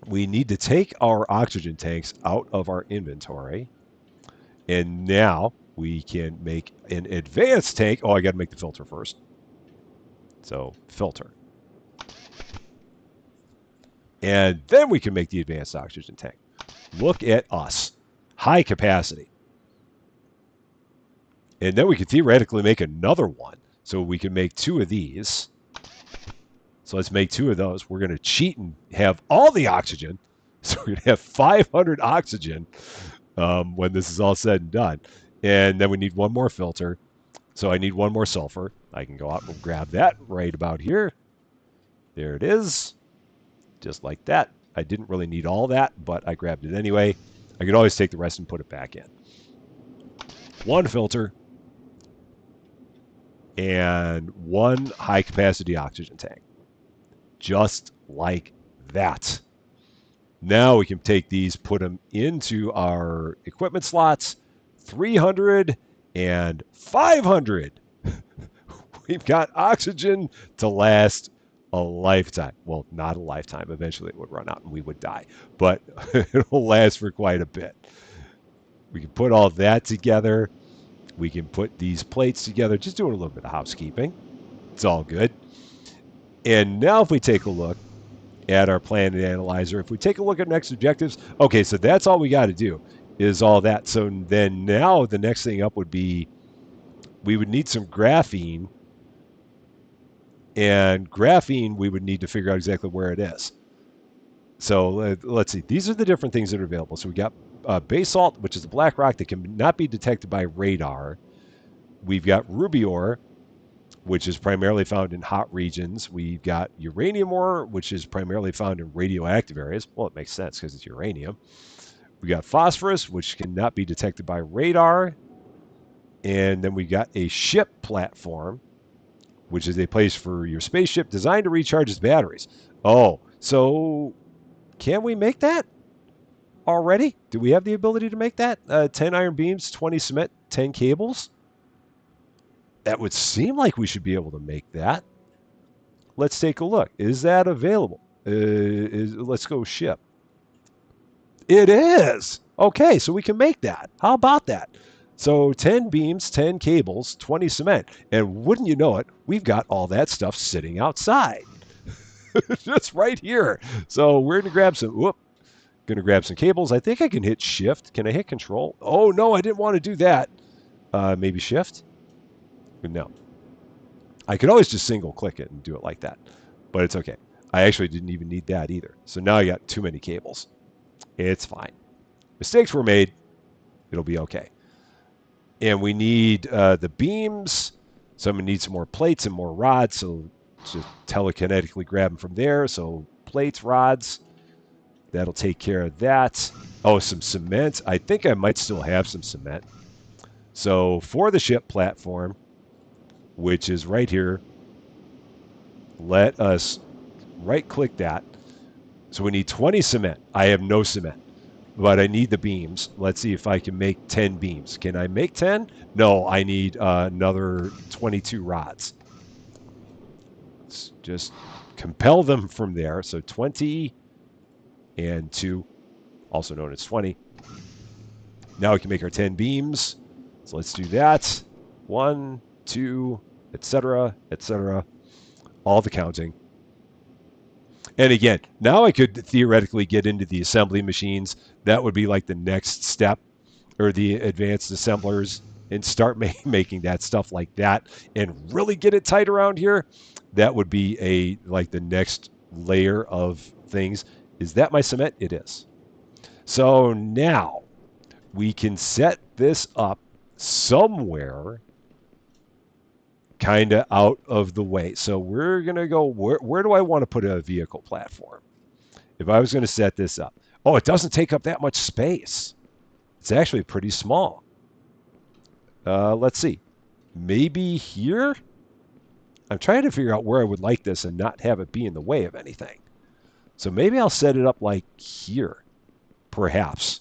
We need to take our oxygen tanks out of our inventory. And now we can make an advanced tank. Oh, I got to make the filter first. So, filter. And then we can make the advanced oxygen tank. Look at us. High capacity. And then we could theoretically make another one. So we can make 2 of these. So let's make 2 of those. We're going to cheat and have all the oxygen. So we're going to have 500 oxygen when this is all said and done. And then we need 1 more filter. So I need 1 more sulfur. I can go out and grab that right about here. There it is. Just like that. I didn't really need all that, but I grabbed it anyway. I could always take the rest and put it back in. 1 filter. And 1 high-capacity oxygen tank. Just like that. Now we can take these, put them into our equipment slots. 300 and 500. We've got oxygen to last a lifetime. Well, not a lifetime. Eventually it would run out and we would die. But it'll last for quite a bit. We can put all that together. We can put these plates together. Just doing a little bit of housekeeping. It's all good. And now if we take a look at our planet analyzer, if we take a look at next objectives, okay, so that's all we got to do is all that. So then now the next thing up would be we would need some graphene. And graphene, we would need to figure out exactly where it is. So let's see. These are the different things that are available. So we got basalt, which is a black rock that can not be detected by radar. We've got ruby ore, which is primarily found in hot regions. We've got uranium ore, which is primarily found in radioactive areas. Well, it makes sense because it's uranium. We got phosphorus, which cannot be detected by radar. And then we got a ship platform, which is a place for your spaceship designed to recharge its batteries. Oh, so can we make that already? Do we have the ability to make that? 10 iron beams, 20 cement, 10 cables? That would seem like we should be able to make that. Let's take a look. Is that available? Let's go ship. It is! Okay, so we can make that. How about that? So 10 beams, 10 cables, 20 cement. And wouldn't you know it, we've got all that stuff sitting outside. Just right here. So we're going to grab some, going to grab some cables. I think I can hit shift. Can I hit control? Oh, no, I didn't want to do that. Maybe shift? No. I could always just single click it and do it like that. But it's okay. I actually didn't even need that either. So now I got too many cables. It's fine. Mistakes were made. It'll be okay. And we need the beams. So I'm going to need some more plates and more rods. So just telekinetically grab them from there. So plates, rods. That'll take care of that. Oh, some cement. I think I might still have some cement. So for the ship platform, which is right here. Let us right-click that. So we need 20 cement. I have no cement, but I need the beams. Let's see if I can make 10 beams. Can I make 10? No, I need another 22 rods. Let's just compel them from there. So 20 and 2, also known as 20. Now we can make our 10 beams. So let's do that. 1, 2, etc., etc. All the counting. And again, now I could theoretically get into the assembly machines. That would be like the next step, or the advanced assemblers, and start making that stuff like that and really get it tight around here. That would be like the next layer of things. Is that my cement? It is. So now we can set this up somewhere kind of out of the way. So we're going to go, where do I want to put a vehicle platform? If I was going to set this up. Oh, it doesn't take up that much space. It's actually pretty small. Let's see. Maybe here? I'm trying to figure out where I would like this and not have it be in the way of anything. So maybe I'll set it up like here, perhaps.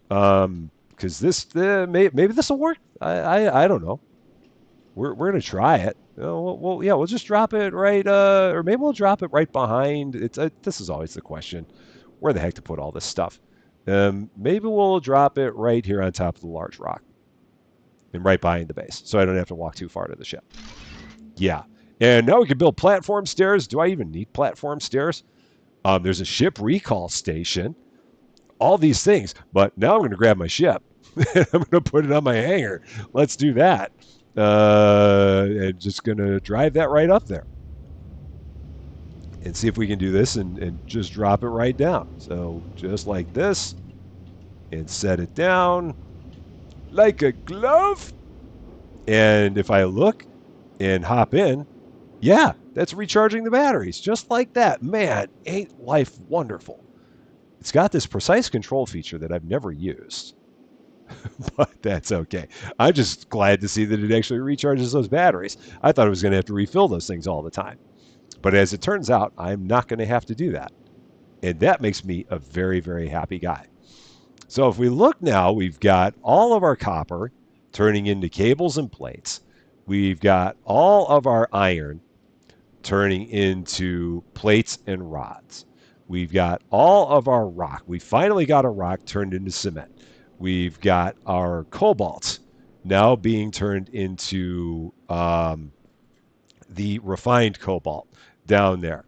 Because maybe this will work. I don't know. We're gonna try it. We'll just drop it right, or maybe we'll drop it right behind. This is always the question: where the heck to put all this stuff? Maybe we'll drop it right here on top of the large rock, and right behind the base, so I don't have to walk too far to the ship. Yeah, and now we can build platform stairs. Do I even need platform stairs? There's a ship recall station. All these things, but now I'm going to grab my ship. I'm going to put it on my hangar. Let's do that. And just going to drive that right up there. And see if we can do this and just drop it right down. So just like this. And set it down like a glove. And if I look and hop in, yeah, that's recharging the batteries. Just like that. Man, ain't life wonderful. It's got this precise control feature that I've never used. But that's okay. I'm just glad to see that it actually recharges those batteries. I thought I was going to have to refill those things all the time. But as it turns out, I'm not going to have to do that. And that makes me a very, very happy guy. So if we look now, we've got all of our copper turning into cables and plates. We've got all of our iron turning into plates and rods. We've got all of our rock. We finally got a rock turned into cement. We've got our cobalt now being turned into the refined cobalt down there.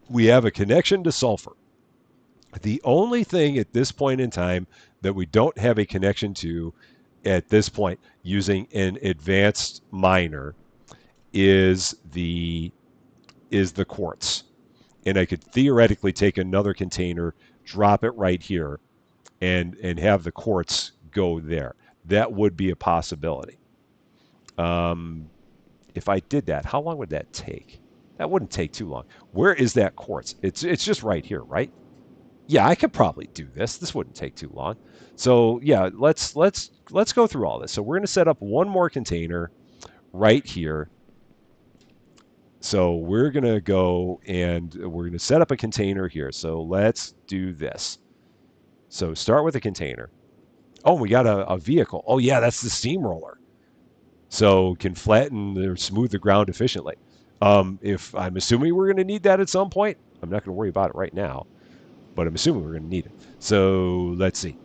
We have a connection to sulfur. The only thing at this point in time that we don't have a connection to at this point using an advanced miner is the quartz. And I could theoretically take another container, drop it right here, and have the quartz go there. That would be a possibility. If I did that, how long would that take? That wouldn't take too long. Where is that quartz? It's just right here, right? Yeah, I could probably do this. This wouldn't take too long. So yeah, let's go through all this. So we're going to set up one more container right here. So we're going to go and we're going to set up a container here. So let's do this. So start with a container. Oh, we got a vehicle. Oh, yeah, that's the steamroller. So can flatten or smooth the ground efficiently. If I'm assuming we're going to need that at some point, I'm not going to worry about it right now, but I'm assuming we're going to need it. So let's see.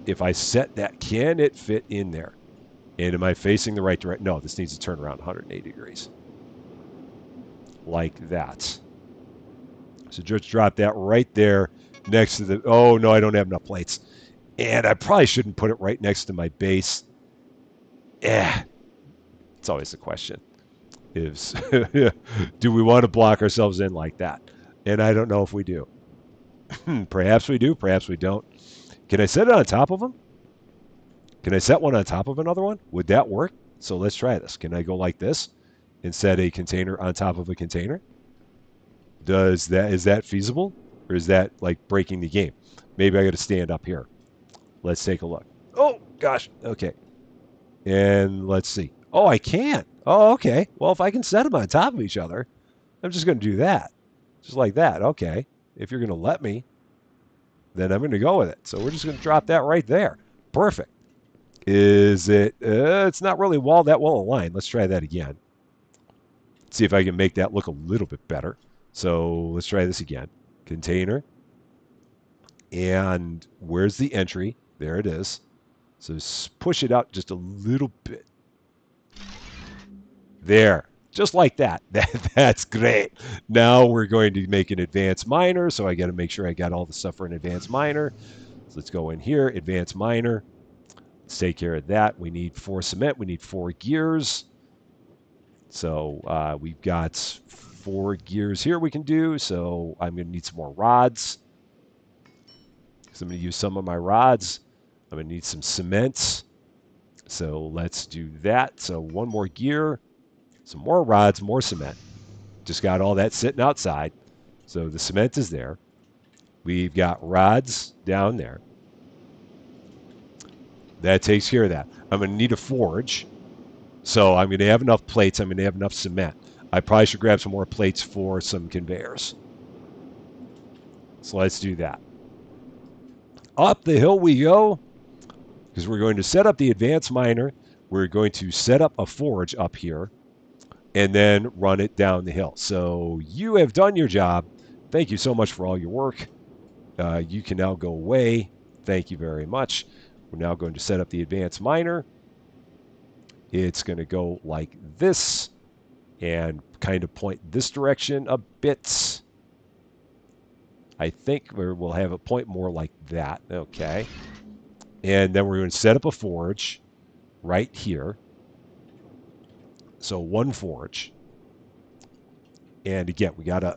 If I set that, can it fit in there? And am I facing the right direction? No, this needs to turn around 180 degrees. Like that. So just drop that right there next to the... Oh, no, I don't have enough plates. And I probably shouldn't put it right next to my base. It's always the question. Is do we want to block ourselves in like that? And I don't know if we do. Perhaps we do, perhaps we don't. Can I set it on top of them? Can I set one on top of another one? Would that work? So let's try this. Can I go like this and set a container on top of a container? Is that feasible? Or is that like breaking the game? Maybe I got to stand up here. Let's take a look. Oh, gosh. Okay. And let's see. Oh, I can't. Oh, okay. Well, if I can set them on top of each other, I'm just going to do that. Just like that. Okay. If you're going to let me, then I'm going to go with it. So we're just going to drop that right there. Perfect. Is it? It's not really that well aligned. Let's try that again. See if I can make that look a little bit better. So let's try this again. Container. And where's the entry? There it is. So push it out just a little bit. There. Just like that. That's great. Now we're going to make an advanced miner. So I got to make sure I got all the stuff for an advanced miner. So let's go in here. Advanced miner. Let's take care of that. We need 4 cement. We need 4 gears. So we've got 4 gears here we can do. So I'm going to need some more rods. So I'm going to use some of my rods. I'm going to need some cement. So let's do that. So 1 more gear, some more rods, more cement. Just got all that sitting outside. So the cement is there. We've got rods down there. That takes care of that. I'm going to need a forge. So I'm going to have enough plates. I'm going to have enough cement. I probably should grab some more plates for some conveyors. So let's do that. Up the hill we go, because we're going to set up the advanced miner. We're going to set up a forge up here and then run it down the hill. So you have done your job. Thank you so much for all your work. You can now go away. Thank you very much. We're now going to set up the advanced miner. It's going to go like this and kind of point this direction a bit. I think we'll have a point more like that. Okay. And then we're going to set up a forge right here. So 1 forge. And again,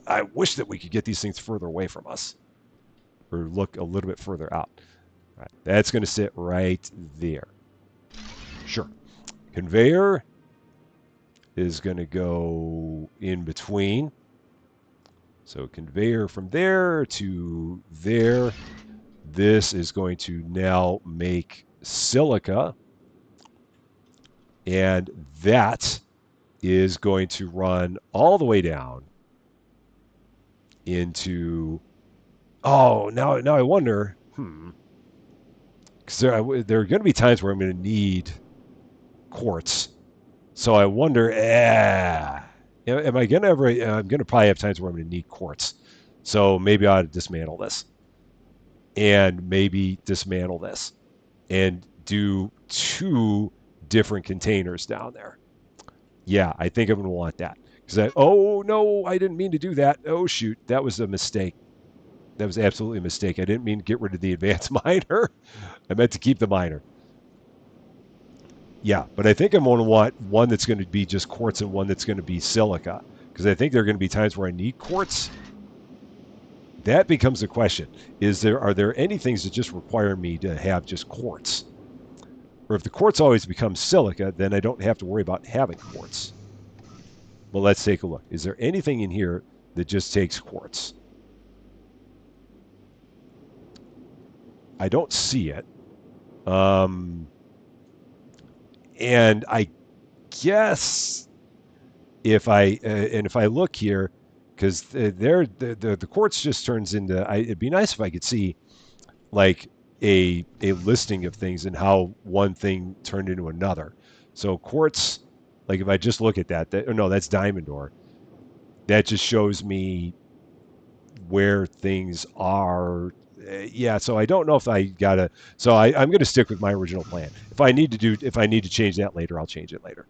I wish that we could get these things further away from us or look a little bit further out. All right, that's going to sit right there. Sure. Conveyor is going to go in between. So conveyor from there to there. This is going to now make silica. And that is going to run all the way down into... Oh, now I wonder... Because there are going to be times where I'm going to need quartz. So I wonder... am I going to ever... I'm going to probably have times where I'm going to need quartz. So maybe I ought to dismantle this. And maybe dismantle this. And do 2 different containers down there. Yeah, I think I'm going to want that. Oh, no, I didn't mean to do that. Oh, shoot, that was a mistake. That was absolutely a mistake. I didn't mean to get rid of the advanced miner. I meant to keep the miner. Yeah, but I think I'm going to want one that's going to be just quartz and one that's going to be silica. Because I think there are going to be times where I need quartz. That becomes the question. Are there any things that just require me to have just quartz? Or if the quartz always becomes silica, then I don't have to worry about having quartz. Well, let's take a look. Is there anything in here that just takes quartz? I don't see it. And I guess if I look here, because the quartz just turns into... it'd be nice if I could see like a listing of things and how one thing turned into another. So quartz, like if I just look at that no, that's diamond ore. That just shows me where things are. Yeah, so I don't know if I gotta. So I'm going to stick with my original plan. If I need to change that later, I'll change it later.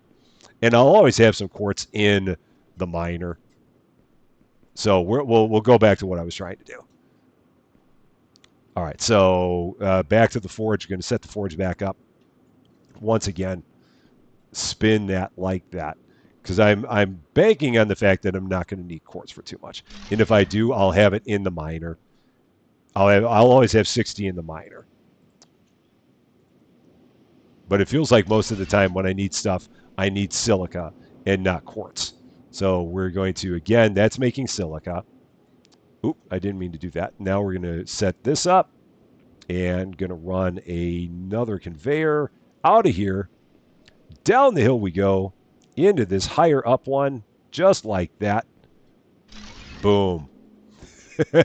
And I'll always have some quartz in the miner. So we'll go back to what I was trying to do. All right, so back to the forge. Going to set the forge back up once again. Spin that like that, because I'm banking on the fact that I'm not going to need quartz for too much. And if I do, I'll have it in the miner. I'll always have 60 in the miner. But it feels like most of the time when I need stuff, I need silica and not quartz. So we're going to, again, that's making silica. Oop, I didn't mean to do that. Now we're going to set this up and going to run another conveyor out of here Down the hill we go into this higher up one, just like that. Boom.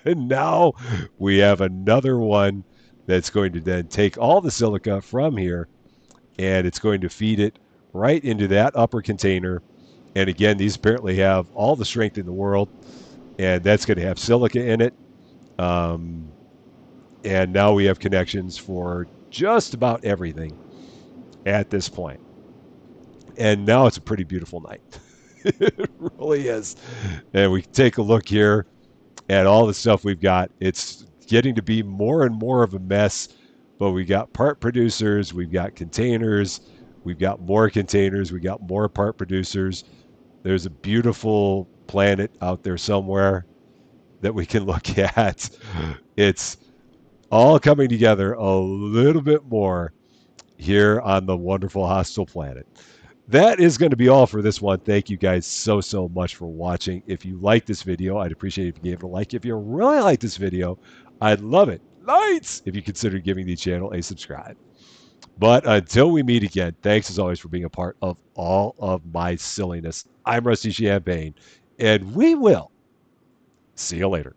And now we have another one that's going to then take all the silica from here and it's going to feed it right into that upper container. And again, these apparently have all the strength in the world, and that's going to have silica in it. Um, and now we have connections for just about everything at this point. And now it's a pretty beautiful night. It really is. And we take a look here at all the stuff we've got. It's getting to be more and more of a mess, but we got part producers, we've got containers, we've got more containers, we got more part producers. There's a beautiful planet out there somewhere that we can look at. It's all coming together a little bit more here on the wonderful hostile planet. That is going to be all for this one. Thank you guys so much for watching. If you like this video, I'd appreciate if you gave it a like. If you really like this video, I'd love it. Lights! If you consider giving the channel a subscribe. But until we meet again, thanks as always for being a part of all of my silliness. I'm Rusty Champagne, and we will see you later.